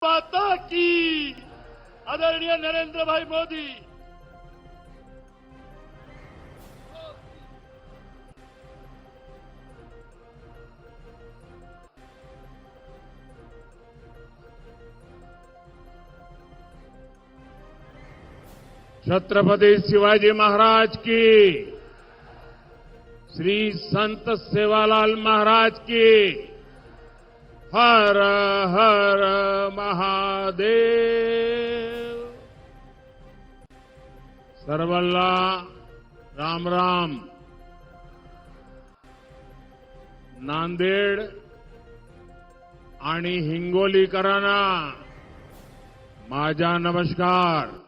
माता की। आदरणीय नरेंद्र भाई मोदी। छत्रपति शिवाजी महाराज की, श्री संत सेवालाल महाराज की, हर हर महादेव। सर्वल्ला राम राम। नांदेड आणि हिंगोलीकरांना माझा नमस्कार।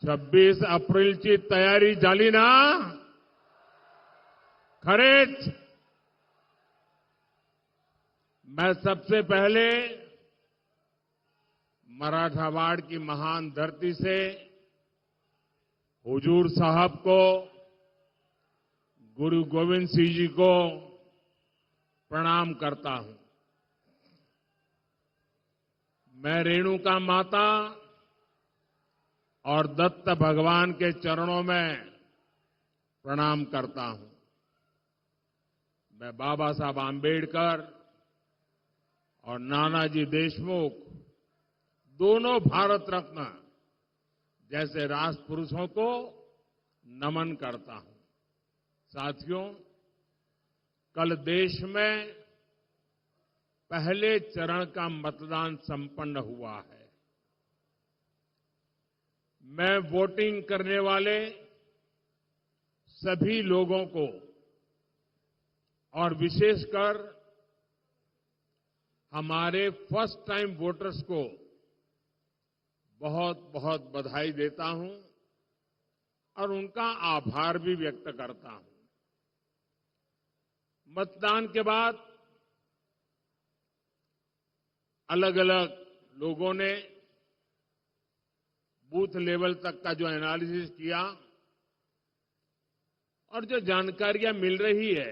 26 एप्रिलची तयारी झाली ना? खरेच मैं सबसे पहले मराठावाड़ की महान धरती से हुजूर साहब को, गुरु गोविंद सिंह जी को प्रणाम करता हूं। मैं रेणुका माता और दत्त भगवान के चरणों में प्रणाम करता हूं। मैं बाबा साहब आंबेडकर और नानाजी देशमुख, दोनों भारत रत्न जैसे राष्ट्रपुरुषों को नमन करता हूं। साथियों, कल देश में पहले चरण का मतदान संपन्न हुआ है। मैं वोटिंग करने वाले सभी लोगों को और विशेषकर हमारे फर्स्ट टाइम वोटर्स को बहुत बहुत बधाई देता हूं और उनका आभार भी व्यक्त करता हूं। मतदान के बाद अलग अलग लोगों ने बूथ लेवल तक का जो एनालिसिस किया और जो जानकारियां मिल रही है,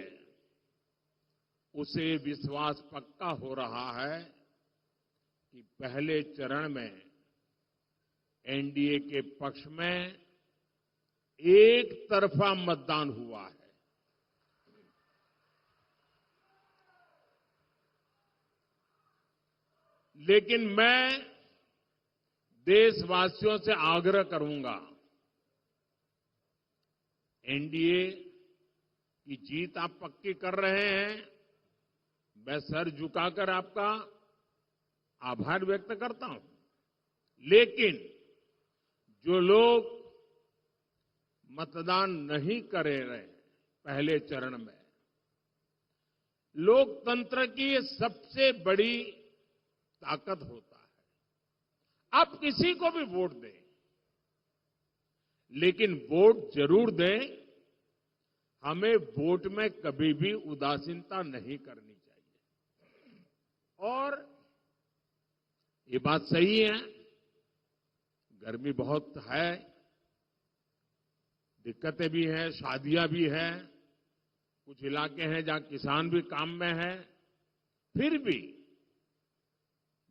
उसे विश्वास पक्का हो रहा है कि पहले चरण में एनडीए के पक्ष में एक तरफा मतदान हुआ है। लेकिन मैं देशवासियों से आग्रह करूंगा, एनडीए की जीत आप पक्की कर रहे हैं, मैं सर झुकाकर आपका आभार व्यक्त करता हूं। लेकिन जो लोग मतदान नहीं कर रहे पहले चरण में, लोकतंत्र की ये सबसे बड़ी ताकत होता है। आप किसी को भी वोट दें, लेकिन वोट जरूर दें। हमें वोट में कभी भी उदासीनता नहीं करनी चाहिए। और ये बात सही है, गर्मी बहुत है, दिक्कतें भी हैं, शादियां भी हैं, कुछ इलाके हैं जहां किसान भी काम में हैं। फिर भी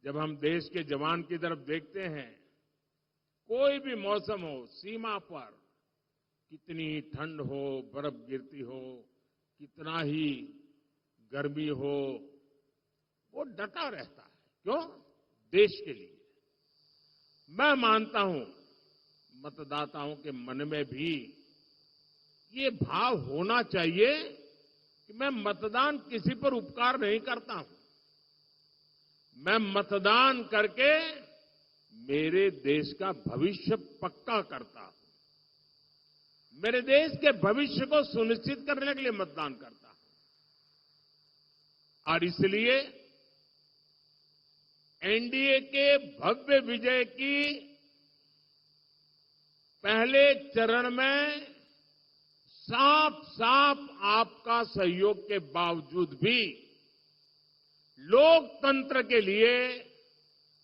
जब हम देश के जवान की तरफ देखते हैं, कोई भी मौसम हो, सीमा पर कितनी ठंड हो, बर्फ गिरती हो, कितना ही गर्मी हो, वो डटा रहता है। क्यों? देश के लिए। मैं मानता हूं मतदाताओं के मन में भी ये भाव होना चाहिए कि मैं मतदान किसी पर उपकार नहीं करता हूं। मैं मतदान करके मेरे देश का भविष्य पक्का करता हूं। मेरे देश के भविष्य को सुनिश्चित करने के लिए मतदान करता हूं। और इसलिए एनडीए के भव्य विजय की पहले चरण में साफ साफ आपका सहयोग के बावजूद भी लोकतंत्र के लिए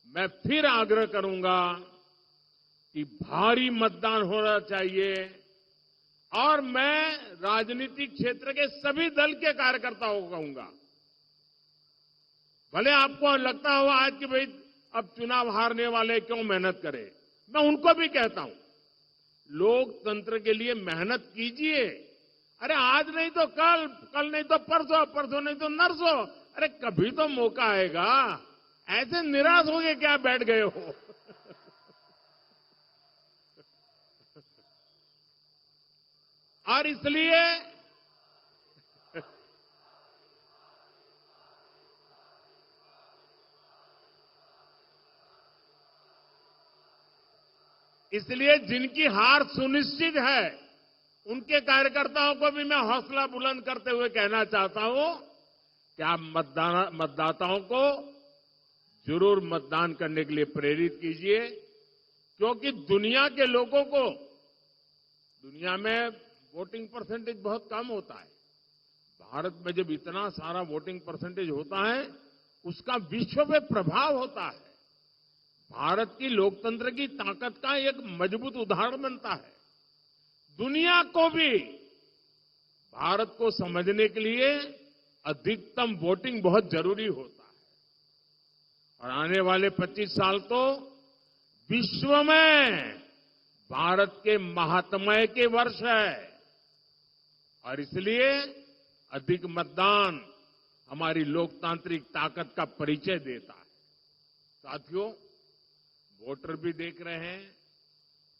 मैं फिर आग्रह करूंगा कि भारी मतदान होना चाहिए, और मैं राजनीतिक क्षेत्र के सभी दल के कार्यकर्ताओं को कहूंगा, भले आपको लगता हो आज कि भाई अब चुनाव हारने वाले क्यों मेहनत करें, मैं उनको भी कहता हूं, लोकतंत्र के लिए मेहनत कीजिए। अरे आज नहीं तो कल, कल नहीं तो परसों, परसों नहीं तो नरसों, अरे कभी तो मौका आएगा। ऐसे निराश हो गए क्या बैठ गए हो? और इसलिए जिनकी हार सुनिश्चित है उनके कार्यकर्ताओं को भी मैं हौसला बुलंद करते हुए कहना चाहता हूं कि आप मतदाताओं को जरूर मतदान करने के लिए प्रेरित कीजिए, क्योंकि दुनिया के लोगों को, दुनिया में वोटिंग परसेंटेज बहुत कम होता है, भारत में जब इतना सारा वोटिंग परसेंटेज होता है उसका विश्व में प्रभाव होता है। भारत की लोकतंत्र की ताकत का एक मजबूत उदाहरण बनता है। दुनिया को भी भारत को समझने के लिए अधिकतम वोटिंग बहुत जरूरी होता है। और आने वाले 25 साल तो विश्व में भारत के महात्म्य के वर्ष है, और इसलिए अधिक मतदान हमारी लोकतांत्रिक ताकत का परिचय देता है। साथियों, वोटर भी देख रहे हैं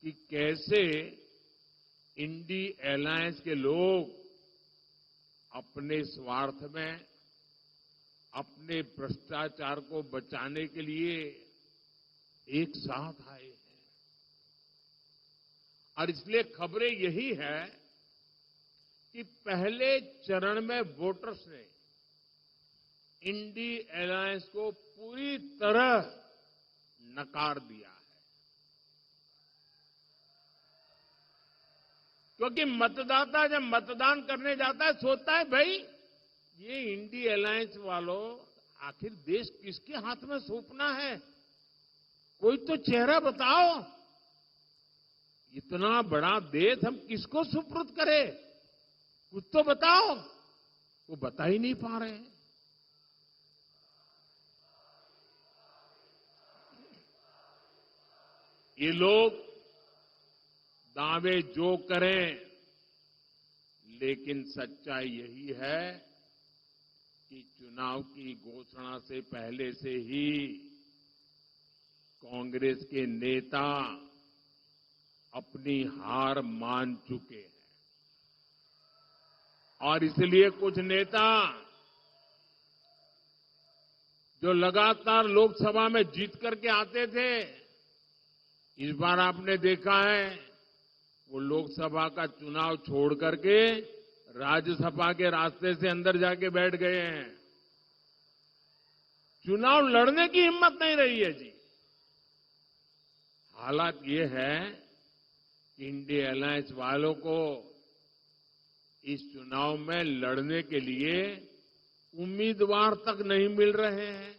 कि कैसे इंडी अलायंस के लोग अपने स्वार्थ में, अपने भ्रष्टाचार को बचाने के लिए एक साथ आए हैं। और इसलिए खबरें यही है कि पहले चरण में वोटर्स ने इंडी अलायंस को पूरी तरह नकार दिया है, क्योंकि मतदाता जब मतदान करने जाता है सोचता है भाई ये इंडी अलायंस वालों आखिर देश किसके हाथ में सौंपना है, कोई तो चेहरा बताओ, इतना बड़ा देश हम किसको सुपुर्द करें, कुछ तो बताओ। वो बता ही नहीं पा रहे हैं। ये लोग दावे जो करें, लेकिन सच्चाई यही है कि चुनाव की घोषणा से पहले से ही कांग्रेस के नेता अपनी हार मान चुके हैं। और इसलिए कुछ नेता जो लगातार लोकसभा में जीत करके आते थे, इस बार आपने देखा है वो लोकसभा का चुनाव छोड़ करके राज्यसभा के रास्ते से अंदर जाके बैठ गए हैं। चुनाव लड़ने की हिम्मत नहीं रही है जी। हालात ये है कि इंडी अलायंस वालों को इस चुनाव में लड़ने के लिए उम्मीदवार तक नहीं मिल रहे हैं।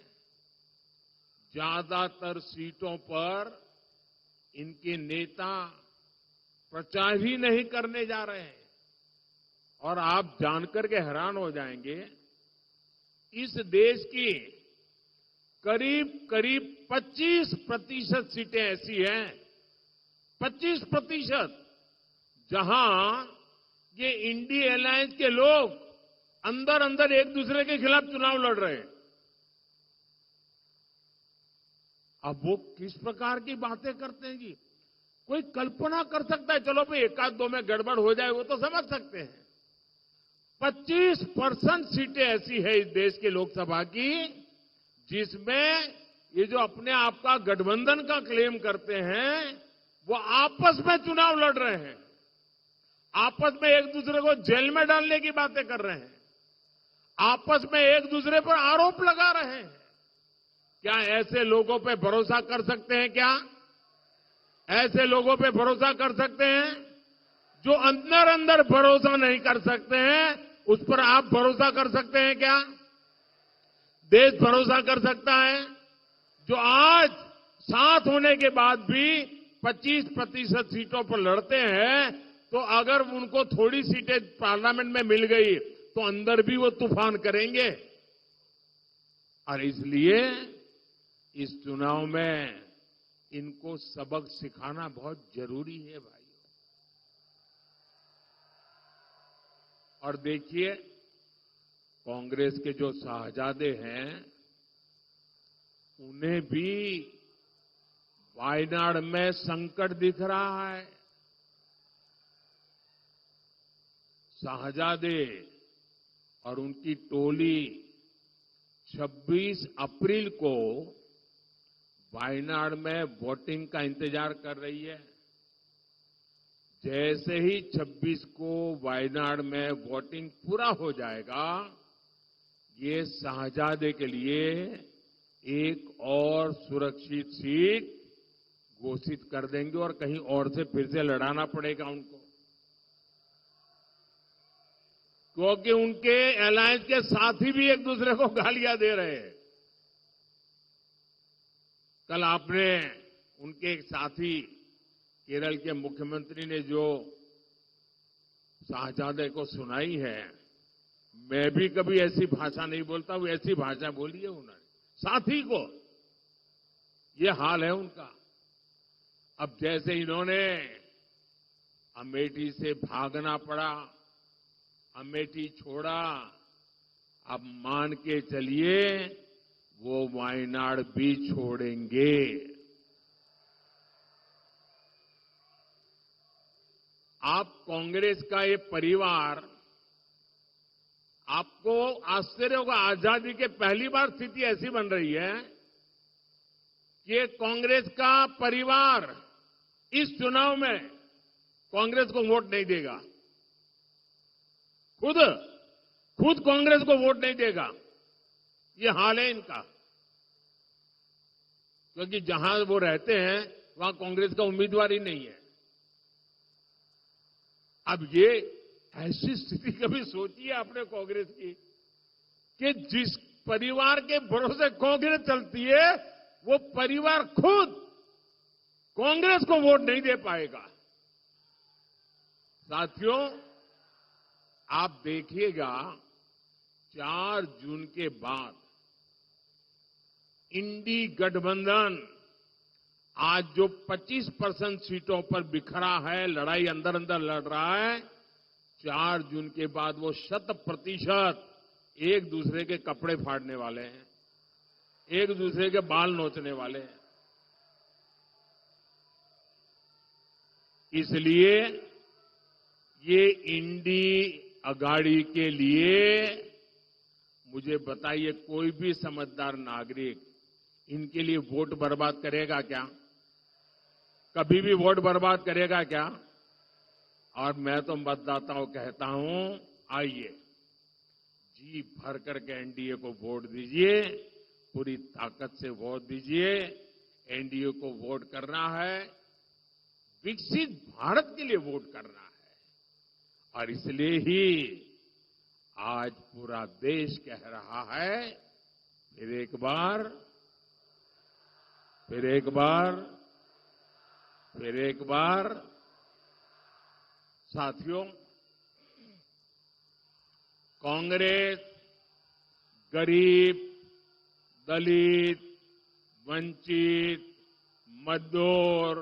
ज्यादातर सीटों पर इनके नेता प्रचार ही नहीं करने जा रहे हैं। और आप जानकर के हैरान हो जाएंगे, इस देश की करीब करीब 25% सीटें ऐसी हैं, 25%, जहां ये इंडी अलायंस के लोग अंदर अंदर एक दूसरे के खिलाफ चुनाव लड़ रहे हैं। अब वो किस प्रकार की बातें करते हैं जी, कोई कल्पना कर सकता है, चलो भाई एक आध दो में गड़बड़ हो जाए वो तो समझ सकते हैं। 25% सीटें ऐसी है इस देश के लोकसभा की जिसमें ये जो अपने आप का गठबंधन का क्लेम करते हैं वो आपस में चुनाव लड़ रहे हैं, आपस में एक दूसरे को जेल में डालने की बातें कर रहे हैं, आपस में एक दूसरे पर आरोप लगा रहे हैं। क्या ऐसे लोगों पे भरोसा कर सकते हैं? क्या ऐसे लोगों पे भरोसा कर सकते हैं? जो अंदर अंदर भरोसा नहीं कर सकते हैं उस पर आप भरोसा कर सकते हैं क्या? देश भरोसा कर सकता है? जो आज साथ होने के बाद भी 25% सीटों पर लड़ते हैं, तो अगर उनको थोड़ी सीटें पार्लियामेंट में मिल गई तो अंदर भी वो तूफान करेंगे। और इसलिए इस चुनाव में इनको सबक सिखाना बहुत जरूरी है भाई। और देखिए, कांग्रेस के जो शाहजादे हैं उन्हें भी वायनाड में संकट दिख रहा है। शाहजादे और उनकी टोली 26 अप्रैल को वायनाड में वोटिंग का इंतजार कर रही है। जैसे ही 26 को वायनाड में वोटिंग पूरा हो जाएगा, ये शाहजादे के लिए एक और सुरक्षित सीट घोषित कर देंगे और कहीं और से फिर से लड़ाना पड़ेगा उनको, क्योंकि उनके अलायंस के साथी भी एक दूसरे को गालियां दे रहे हैं। कल आपने उनके एक साथी केरल के मुख्यमंत्री ने जो शाहजादे को सुनाई है, मैं भी कभी ऐसी भाषा नहीं बोलता हूं, ऐसी भाषा बोली है उन्होंने साथी को। ये हाल है उनका। अब जैसे इन्होंने अमेठी से भागना पड़ा, अमेठी छोड़ा, अब मान के चलिए वो वायनाड भी छोड़ेंगे। आप कांग्रेस का ये परिवार, आपको आश्चर्य होगा, आजादी के पहली बार स्थिति ऐसी बन रही है कि कांग्रेस का परिवार इस चुनाव में कांग्रेस को वोट नहीं देगा। खुद कांग्रेस को वोट नहीं देगा। ये हाल है इनका, क्योंकि जहां वो रहते हैं वहां कांग्रेस का उम्मीदवार ही नहीं है। अब ये ऐसी स्थिति कभी सोची है आपने कांग्रेस की कि जिस परिवार के भरोसे कांग्रेस चलती है, वो परिवार खुद कांग्रेस को वोट नहीं दे पाएगा। साथियों, आप देखिएगा 4 जून के बाद इंडी गठबंधन आज जो 25% सीटों पर बिखरा है, लड़ाई अंदर अंदर लड़ रहा है, 4 जून के बाद वो 100% एक दूसरे के कपड़े फाड़ने वाले हैं, एक दूसरे के बाल नोचने वाले हैं। इसलिए ये इंडी अगाड़ी के लिए मुझे बताइए, कोई भी समझदार नागरिक इनके लिए वोट बर्बाद करेगा क्या? कभी भी वोट बर्बाद करेगा क्या? और मैं तो मतदाताओं को कहता हूं, आइए जी भर करके एनडीए को वोट दीजिए, पूरी ताकत से वोट दीजिए। एनडीए को वोट करना है, विकसित भारत के लिए वोट करना है। और इसलिए ही आज पूरा देश कह रहा है, फिर एक बार, फिर एक बार, फिर एक बार। साथियों, कांग्रेस गरीब, दलित, वंचित, मजदूर,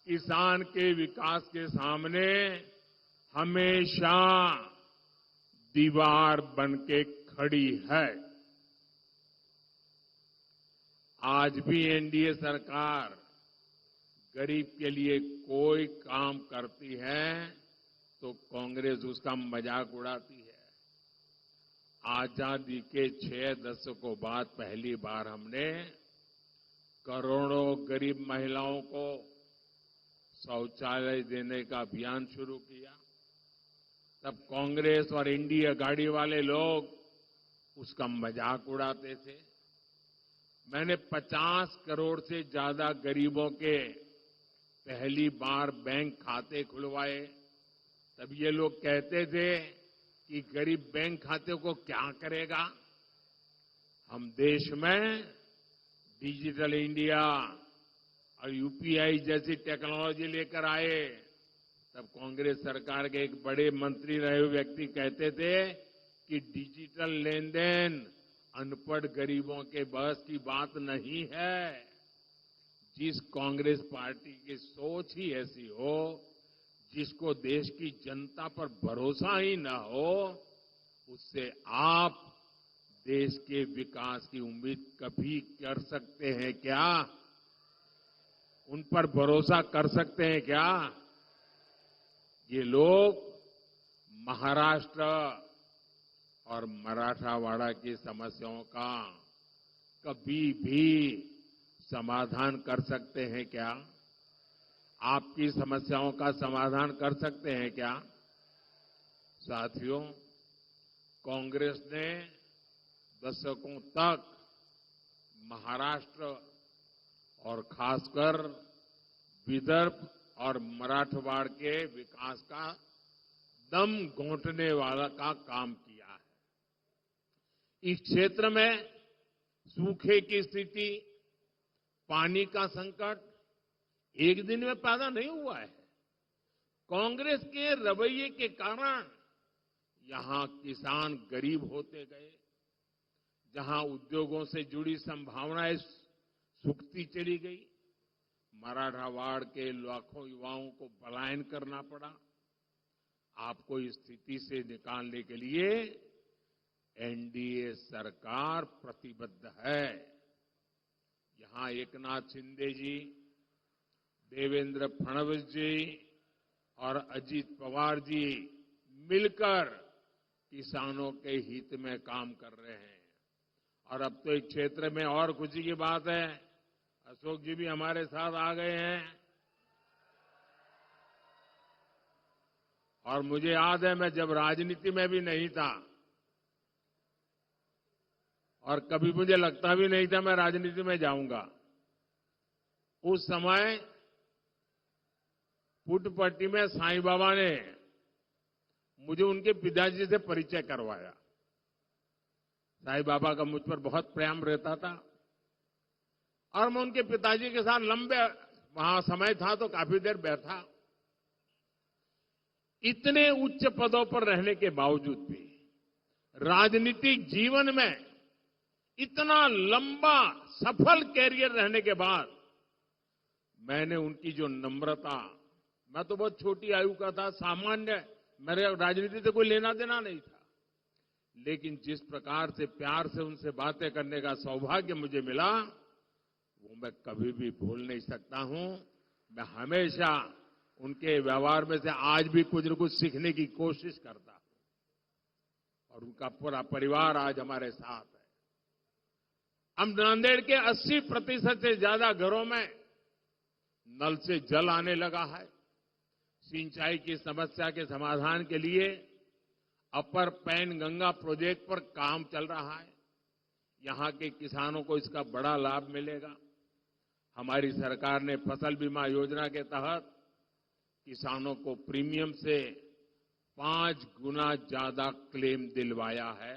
किसान के विकास के सामने हमेशा दीवार बन के खड़ी है। आज भी एनडीए सरकार गरीब के लिए कोई काम करती है तो कांग्रेस उसका मजाक उड़ाती है। आजादी के 6 दशकों बाद पहली बार हमने करोड़ों गरीब महिलाओं को शौचालय देने का अभियान शुरू किया। तब कांग्रेस और इंडिया गाड़ी वाले लोग उसका मजाक उड़ाते थे। मैंने 50 करोड़ से ज्यादा गरीबों के पहली बार बैंक खाते खुलवाए। तब ये लोग कहते थे कि गरीब बैंक खाते को क्या करेगा। हम देश में डिजिटल इंडिया और यूपीआई जैसी टेक्नोलॉजी लेकर आए, तब कांग्रेस सरकार के एक बड़े मंत्री रहे हुए व्यक्ति कहते थे कि डिजिटल लेन देन अनपढ़ गरीबों के बस की बात नहीं है। जिस कांग्रेस पार्टी की सोच ही ऐसी हो, जिसको देश की जनता पर भरोसा ही न हो, उससे आप देश के विकास की उम्मीद कभी कर सकते हैं क्या? उन पर भरोसा कर सकते हैं क्या? ये लोग महाराष्ट्र और मराठवाड़ा की समस्याओं का कभी भी समाधान कर सकते हैं क्या? आपकी समस्याओं का समाधान कर सकते हैं क्या? साथियों, कांग्रेस ने दशकों तक महाराष्ट्र और खासकर विदर्भ और मराठवाड़ के विकास का दम घोंटने वाला का काम किया है। इस क्षेत्र में सूखे की स्थिति, पानी का संकट एक दिन में पैदा नहीं हुआ है। कांग्रेस के रवैये के कारण यहां किसान गरीब होते गए, जहां उद्योगों से जुड़ी संभावनाएं सूखती चली गई, मराठवाड़ के लाखों युवाओं को पलायन करना पड़ा। आपको इस स्थिति से निकालने के लिए एनडीए सरकार प्रतिबद्ध है। यहां एकनाथ शिंदे जी, देवेंद्र फडणवीस जी और अजीत पवार जी मिलकर किसानों के हित में काम कर रहे हैं। और अब तो एक क्षेत्र में और खुशी की बात है, अशोक जी भी हमारे साथ आ गए हैं। और मुझे याद है, मैं जब राजनीति में भी नहीं था और कभी मुझे लगता भी नहीं था मैं राजनीति में जाऊंगा, उस समय पुट्टपट्टी में साईं बाबा ने मुझे उनके पिताजी से परिचय करवाया। साईं बाबा का मुझ पर बहुत प्रेम रहता था और मैं उनके पिताजी के साथ लंबे वहां समय था तो काफी देर बैठा। इतने उच्च पदों पर रहने के बावजूद भी राजनीतिक जीवन में इतना लंबा सफल कैरियर रहने के बाद मैंने उनकी जो नम्रता, मैं तो बहुत छोटी आयु का था, सामान्य, मेरे राजनीति से कोई लेना देना नहीं था, लेकिन जिस प्रकार से प्यार से उनसे बातें करने का सौभाग्य मुझे मिला, वो मैं कभी भी भूल नहीं सकता हूं। मैं हमेशा उनके व्यवहार में से आज भी कुछ न कुछ सीखने की कोशिश करता हूं और उनका पूरा परिवार आज हमारे साथ है। हम नांदेड़ के 80% से ज्यादा घरों में नल से जल आने लगा है। सिंचाई की समस्या के समाधान के लिए अपर पैन गंगा प्रोजेक्ट पर काम चल रहा है। यहां के किसानों को इसका बड़ा लाभ मिलेगा। हमारी सरकार ने फसल बीमा योजना के तहत किसानों को प्रीमियम से 5 गुना ज्यादा क्लेम दिलवाया है।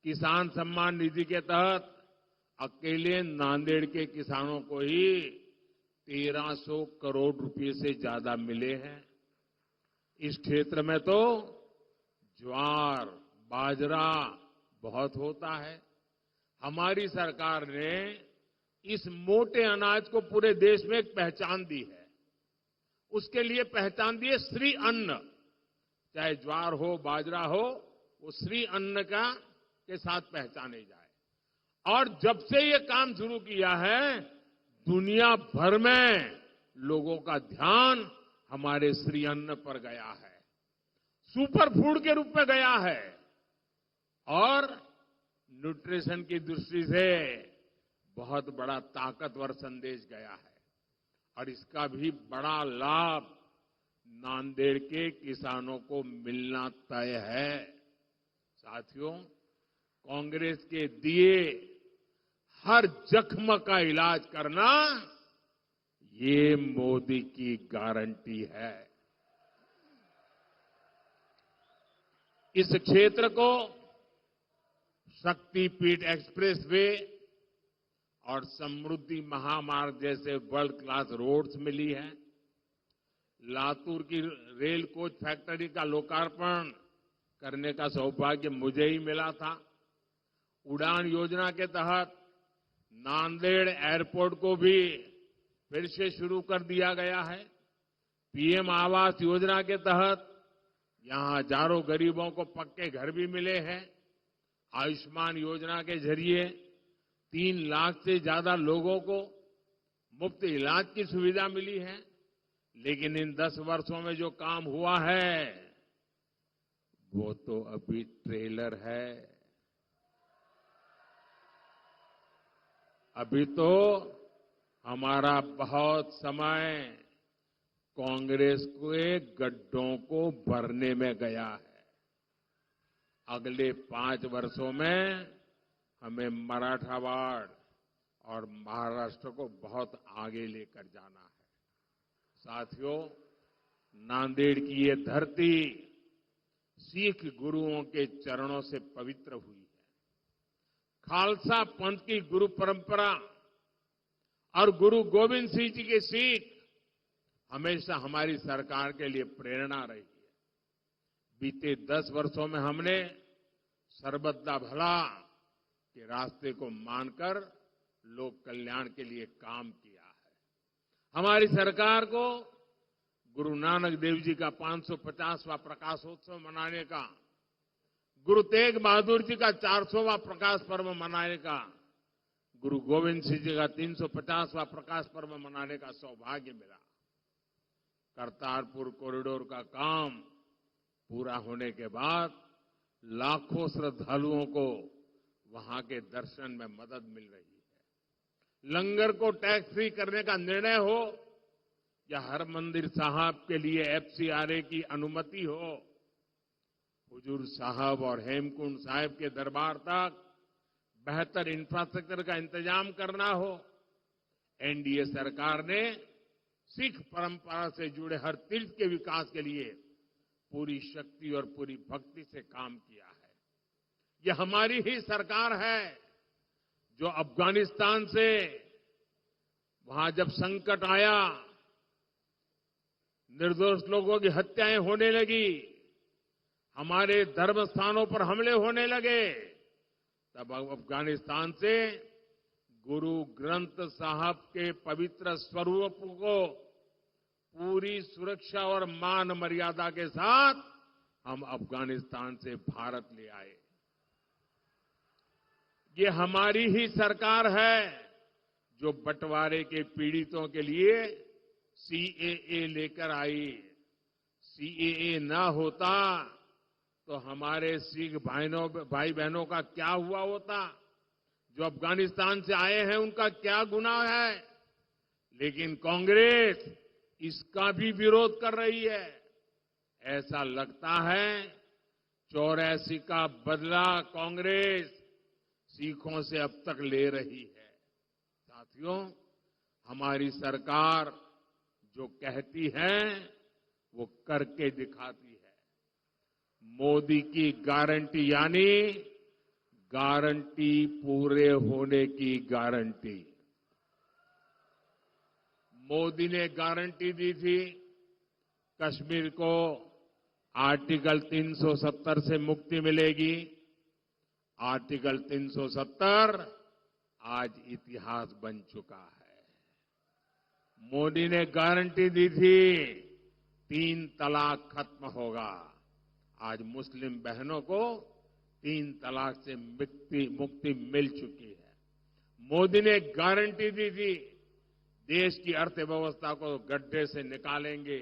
किसान सम्मान निधि के तहत अकेले नांदेड़ के किसानों को ही 1300 करोड़ रुपए से ज्यादा मिले हैं। इस क्षेत्र में तो ज्वार, बाजरा बहुत होता है। हमारी सरकार ने इस मोटे अनाज को पूरे देश में एक पहचान दी है। उसके लिए पहचान दी है श्री अन्न। चाहे ज्वार हो, बाजरा हो, वो श्री अन्न का के साथ पहचाने जाए। और जब से ये काम शुरू किया है, दुनिया भर में लोगों का ध्यान हमारे श्री अन्न पर गया है, सुपर फूड के रूप में गया है और न्यूट्रिशन की दृष्टि से बहुत बड़ा ताकतवर संदेश गया है। और इसका भी बड़ा लाभ नांदेड़ के किसानों को मिलना तय है। साथियों, कांग्रेस के दिए हर जख्म का इलाज करना, ये मोदी की गारंटी है। इस क्षेत्र को शक्तिपीठ एक्सप्रेस वे और समृद्धि महामार्ग जैसे वर्ल्ड क्लास रोड्स मिली है। लातूर की रेल कोच फैक्ट्री का लोकार्पण करने का सौभाग्य मुझे ही मिला था। उड़ान योजना के तहत नांदेड़ एयरपोर्ट को भी फिर से शुरू कर दिया गया है। पीएम आवास योजना के तहत यहां हजारों गरीबों को पक्के घर भी मिले हैं। आयुष्मान योजना के जरिए 3 लाख से ज्यादा लोगों को मुफ्त इलाज की सुविधा मिली है। लेकिन इन 10 वर्षों में जो काम हुआ है वो तो अभी ट्रेलर है। अभी तो हमारा बहुत समय कांग्रेस के गड्ढों को भरने में गया है। अगले 5 वर्षों में हमें मराठावाड़ और महाराष्ट्र को बहुत आगे लेकर जाना है। साथियों, नांदेड़ की ये धरती सिख गुरुओं के चरणों से पवित्र हुई है। खालसा पंथ की गुरु परंपरा और गुरु गोविंद सिंह जी की सीख हमेशा हमारी सरकार के लिए प्रेरणा रही है। बीते 10 वर्षों में हमने सर्वदा भला के रास्ते को मानकर लोक कल्याण के लिए काम किया है। हमारी सरकार को गुरु नानक देव जी का 550वां प्रकाशोत्सव मनाने का, गुरु तेग बहादुर जी का 400वां प्रकाश पर्व मनाने का, गुरु गोविंद सिंह जी का 350वां प्रकाश पर्व मनाने का सौभाग्य मिला। करतारपुर कॉरिडोर का काम पूरा होने के बाद लाखों श्रद्धालुओं को वहां के दर्शन में मदद मिल रही है। लंगर को टैक्स फ्री करने का निर्णय हो या हर मंदिर साहब के लिए एफसीआरए की अनुमति हो, हुजूर साहब और हेमकुंड साहिब के दरबार तक बेहतर इंफ्रास्ट्रक्चर का इंतजाम करना हो, एनडीए सरकार ने सिख परंपरा से जुड़े हर तीर्थ के विकास के लिए पूरी शक्ति और पूरी भक्ति से काम किया है। यह हमारी ही सरकार है जो अफगानिस्तान से वहां जब संकट आया, निर्दोष लोगों की हत्याएं होने लगी, हमारे धर्म स्थानों पर हमले होने लगे, तब अफगानिस्तान से गुरु ग्रंथ साहब के पवित्र स्वरूप को पूरी सुरक्षा और मान मर्यादा के साथ हम अफगानिस्तान से भारत ले आए। ये हमारी ही सरकार है जो बंटवारे के पीड़ितों के लिए सीएए लेकर आई। सीएए ना होता तो हमारे सिख भाई बहनों का क्या हुआ होता? जो अफगानिस्तान से आए हैं उनका क्या गुनाह है? लेकिन कांग्रेस इसका भी विरोध कर रही है। ऐसा लगता है 84 का बदला कांग्रेस सिखों से अब तक ले रही है। साथियों, हमारी सरकार जो कहती है वो करके दिखाती है। मोदी की गारंटी यानी गारंटी पूरे होने की गारंटी। मोदी ने गारंटी दी थी कश्मीर को आर्टिकल 370 से मुक्ति मिलेगी। आर्टिकल 370 आज इतिहास बन चुका है। मोदी ने गारंटी दी थी 3 तलाक खत्म होगा। आज मुस्लिम बहनों को 3 तलाक से मुक्ति मिल चुकी है। मोदी ने गारंटी दी थी देश की अर्थव्यवस्था को गड्ढे से निकालेंगे।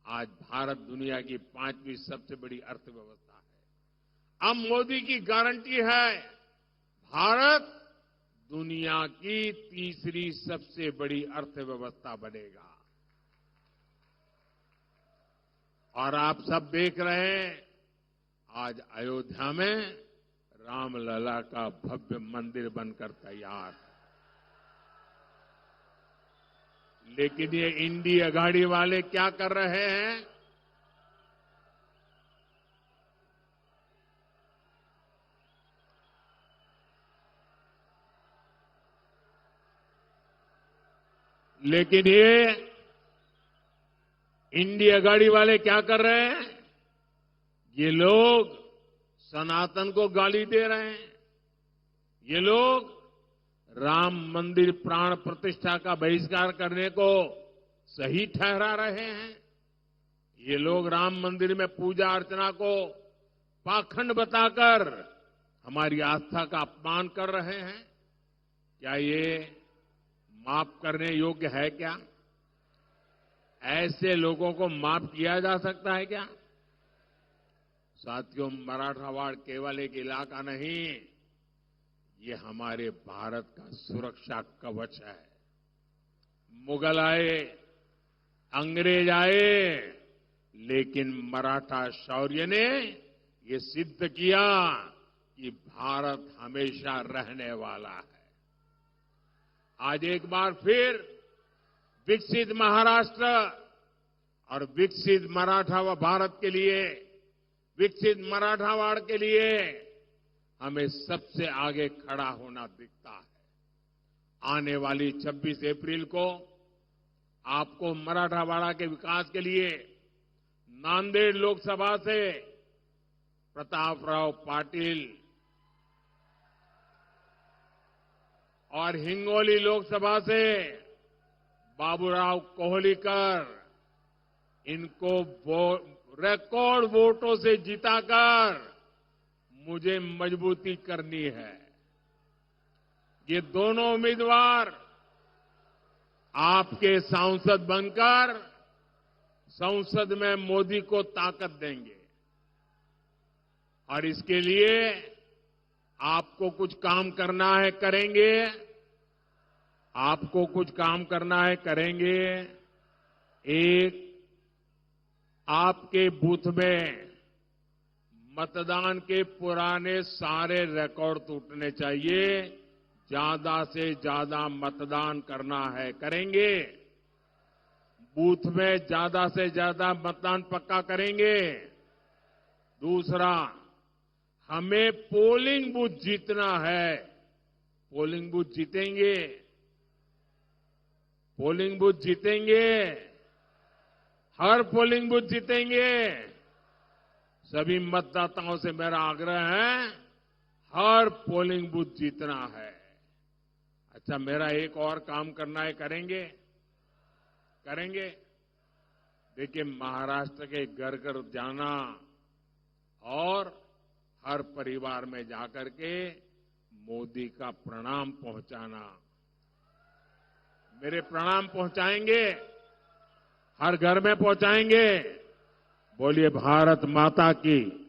आज भारत दुनिया की 5वीं सबसे बड़ी अर्थव्यवस्था है। अब मोदी की गारंटी है भारत दुनिया की 3री सबसे बड़ी अर्थव्यवस्था बनेगा। और आप सब देख रहे हैं आज अयोध्या में रामलला का भव्य मंदिर बनकर तैयार है। लेकिन ये इंडी अघाड़ी वाले क्या कर रहे हैं? लेकिन ये इंडिया गाड़ी वाले क्या कर रहे हैं? ये लोग सनातन को गाली दे रहे हैं। ये लोग राम मंदिर प्राण प्रतिष्ठा का बहिष्कार करने को सही ठहरा रहे हैं। ये लोग राम मंदिर में पूजा अर्चना को पाखंड बताकर हमारी आस्था का अपमान कर रहे हैं। क्या ये माफ करने योग्य है क्या? ऐसे लोगों को माफ किया जा सकता है क्या? साथियों, मराठावाड़ केवल एक इलाका नहीं, ये हमारे भारत का सुरक्षा कवच है। मुगल आए, अंग्रेज आए, लेकिन मराठा शौर्य ने ये सिद्ध किया कि भारत हमेशा रहने वाला है। आज एक बार फिर विकसित महाराष्ट्र और विकसित मराठा भारत के लिए, विकसित मराठावाड़ के लिए हमें सबसे आगे खड़ा होना दिखता है। आने वाली 26 अप्रैल को आपको मराठावाड़ा के विकास के लिए नांदेड़ लोकसभा से प्रतापराव पाटिल और हिंगोली लोकसभा से बाबूराव कोहलीकर, इनको रिकॉर्ड वोटों से जिताकर मुझे मजबूती करनी है। ये दोनों उम्मीदवार आपके सांसद बनकर संसद में मोदी को ताकत देंगे और इसके लिए आपको कुछ काम करना है, करेंगे। आपको कुछ काम करना है, करेंगे। एक, आपके बूथ में मतदान के पुराने सारे रिकॉर्ड टूटने चाहिए। ज्यादा से ज्यादा मतदान करना है, करेंगे। बूथ में ज्यादा से ज्यादा मतदान पक्का करेंगे। दूसरा, हमें पोलिंग बूथ जीतना है। पोलिंग बूथ जीतेंगे, पोलिंग बूथ जीतेंगे, हर पोलिंग बूथ जीतेंगे। सभी मतदाताओं से मेरा आग्रह है, हर पोलिंग बूथ जीतना है। अच्छा, मेरा एक और काम करना है, करेंगे? करेंगे। देखिए, महाराष्ट्र के घर घर जाना और हर परिवार में जाकर के मोदी का प्रणाम पहुंचाना। मेरे प्रणाम पहुंचाएंगे, हर घर में पहुंचाएंगे। बोलिए भारत माता की।